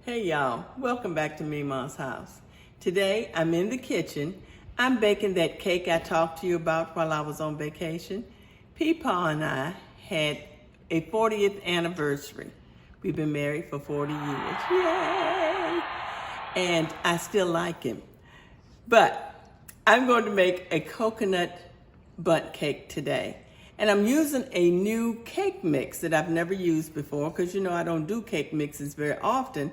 Hey y'all, welcome back to Memaw's house. Today I'm in the kitchen. I'm baking that cake I talked to you about while I was on vacation. Pepaw and I had a 40th anniversary. We've been married for 40 years. Yay! And I still like him. But I'm going to make a coconut bundt cake today. And I'm using a new cake mix that I've never used before because you know I don't do cake mixes very often.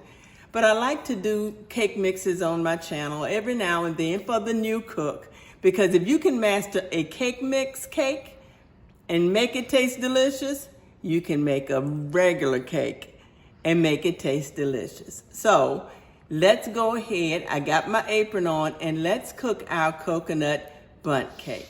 But I like to do cake mixes on my channel every now and then for the new cook. Because if you can master a cake mix cake and make it taste delicious, you can make a regular cake and make it taste delicious. So let's go ahead. I got my apron on and let's cook our coconut bundt cake.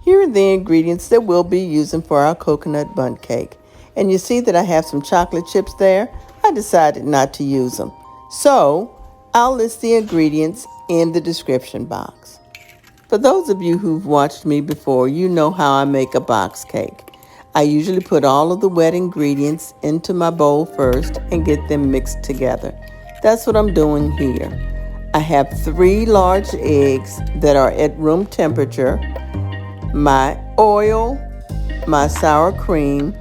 Here are the ingredients that we'll be using for our coconut bundt cake. And you see that I have some chocolate chips there. I decided not to use them. So I'll list the ingredients in the description box. For those of you who've watched me before, you know how I make a box cake. I usually put all of the wet ingredients into my bowl first and get them mixed together. That's what I'm doing here. I have 3 large eggs that are at room temperature, my oil, my sour cream,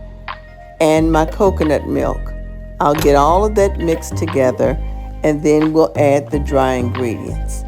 and my coconut milk. I'll get all of that mixed together and then we'll add the dry ingredients.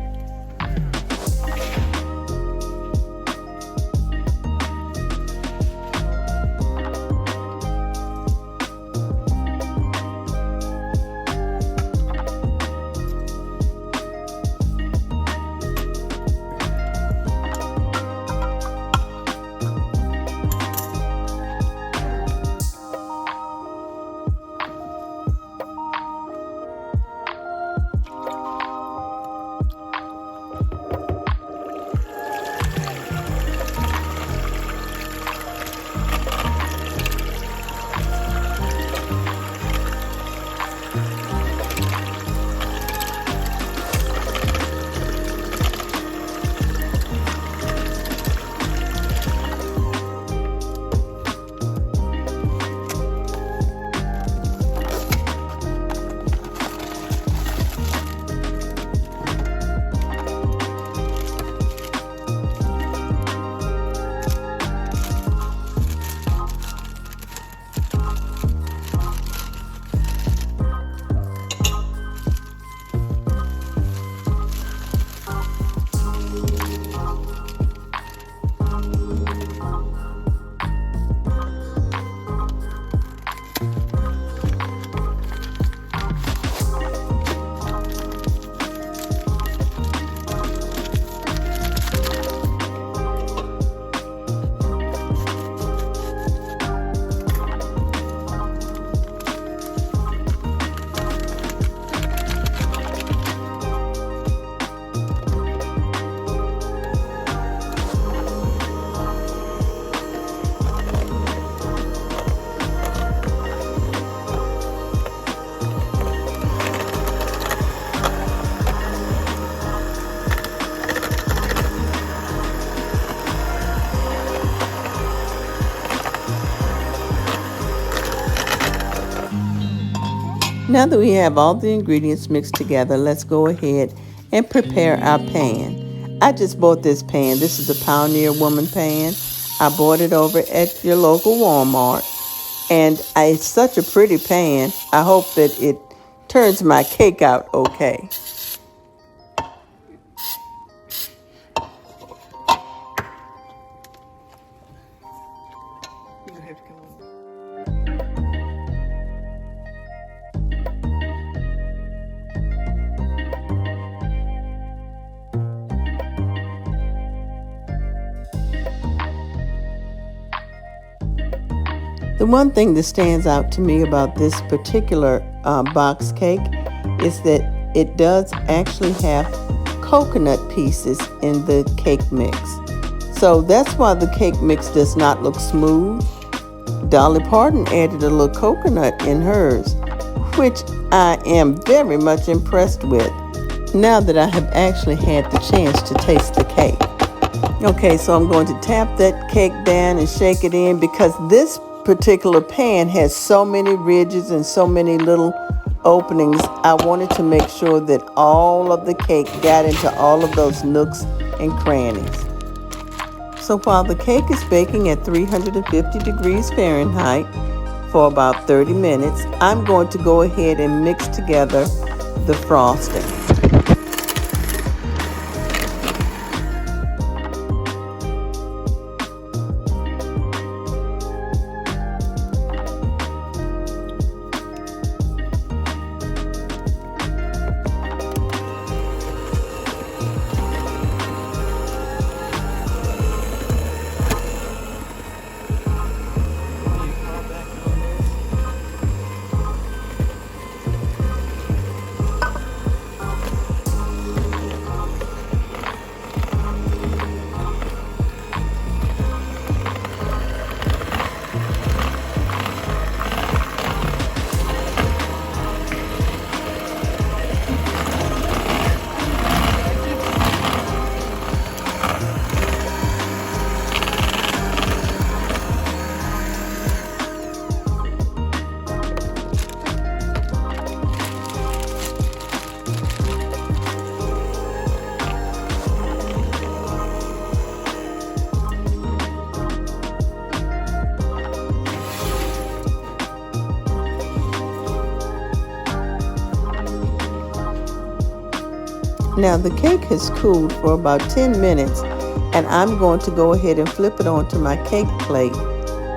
Now that we have all the ingredients mixed together, let's go ahead and prepare our pan. I just bought this pan. This is a Pioneer Woman pan. I bought it over at your local Walmart. And it's such a pretty pan. I hope that it turns my cake out okay. The one thing that stands out to me about this particular box cake is that it does actually have coconut pieces in the cake mix. So that's why the cake mix does not look smooth. Dolly Parton added a little coconut in hers, which I am very much impressed with now that I have actually had the chance to taste the cake. Okay, so I'm going to tap that cake down and shake it in because this particular pan has so many ridges and so many little openings, I wanted to make sure that all of the cake got into all of those nooks and crannies. So while the cake is baking at 350 degrees Fahrenheit for about 30 minutes, I'm going to go ahead and mix together the frosting. Now the cake has cooled for about 10 minutes, and I'm going to go ahead and flip it onto my cake plate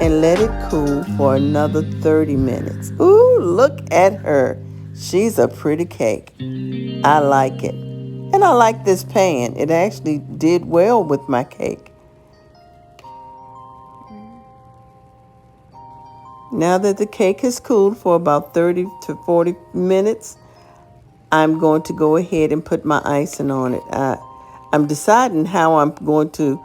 and let it cool for another 30 minutes. Ooh, look at her. She's a pretty cake. I like it. And I like this pan. It actually did well with my cake. Now that the cake has cooled for about 30 to 40 minutes, I'm going to go ahead and put my icing on it. I'm deciding how I'm going to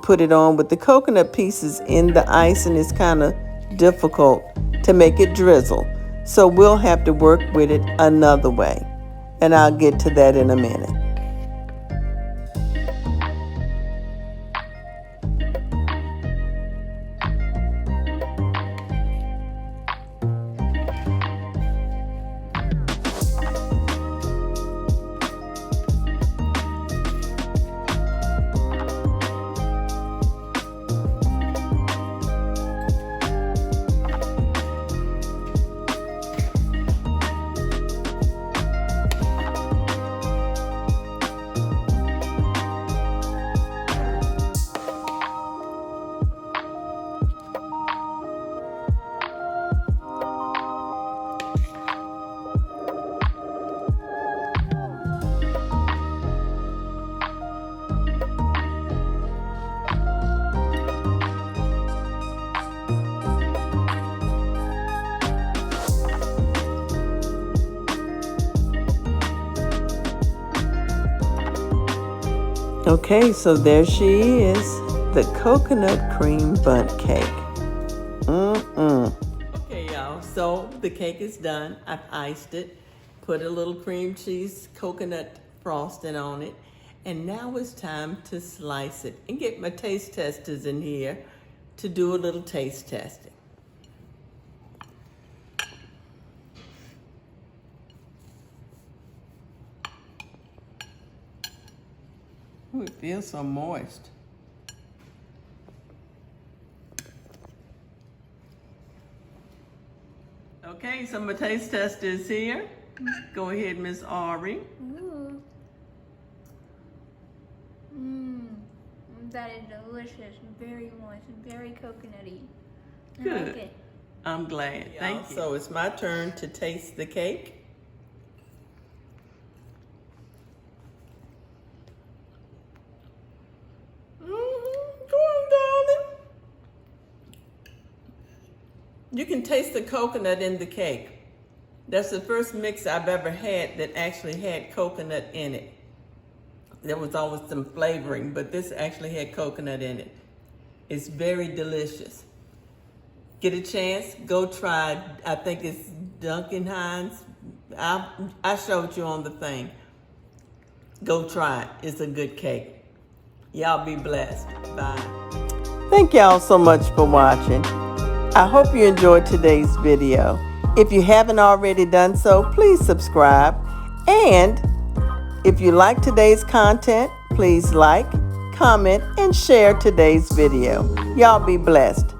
put it on. With the coconut pieces in the icing, it's kind of difficult to make it drizzle. So we'll have to work with it another way. And I'll get to that in a minute. Okay, so there she is, the Coconut Cream Bundt Cake. Okay, y'all, so the cake is done. I've iced it, put a little cream cheese coconut frosting on it, and now it's time to slice it and get my taste testers in here to do a little taste testing. Ooh, it feels so moist. Okay, so my taste tester is here. Go ahead, Miss Ari. Ooh. That is delicious, very moist, very coconutty. Good. I like it. I'm glad. Thank you. So it's my turn to taste the cake. You can taste the coconut in the cake. That's the first mix I've ever had that actually had coconut in it. There was always some flavoring, but this actually had coconut in it. It's very delicious. Get a chance, go try. I think it's Duncan Hines. I showed you on the thing. Go try it. It's a good cake. Y'all be blessed. Bye. Thank y'all so much for watching. I hope you enjoyed today's video. If you haven't already done so, please subscribe. And if you like today's content, please like, comment, and share today's video. Y'all be blessed.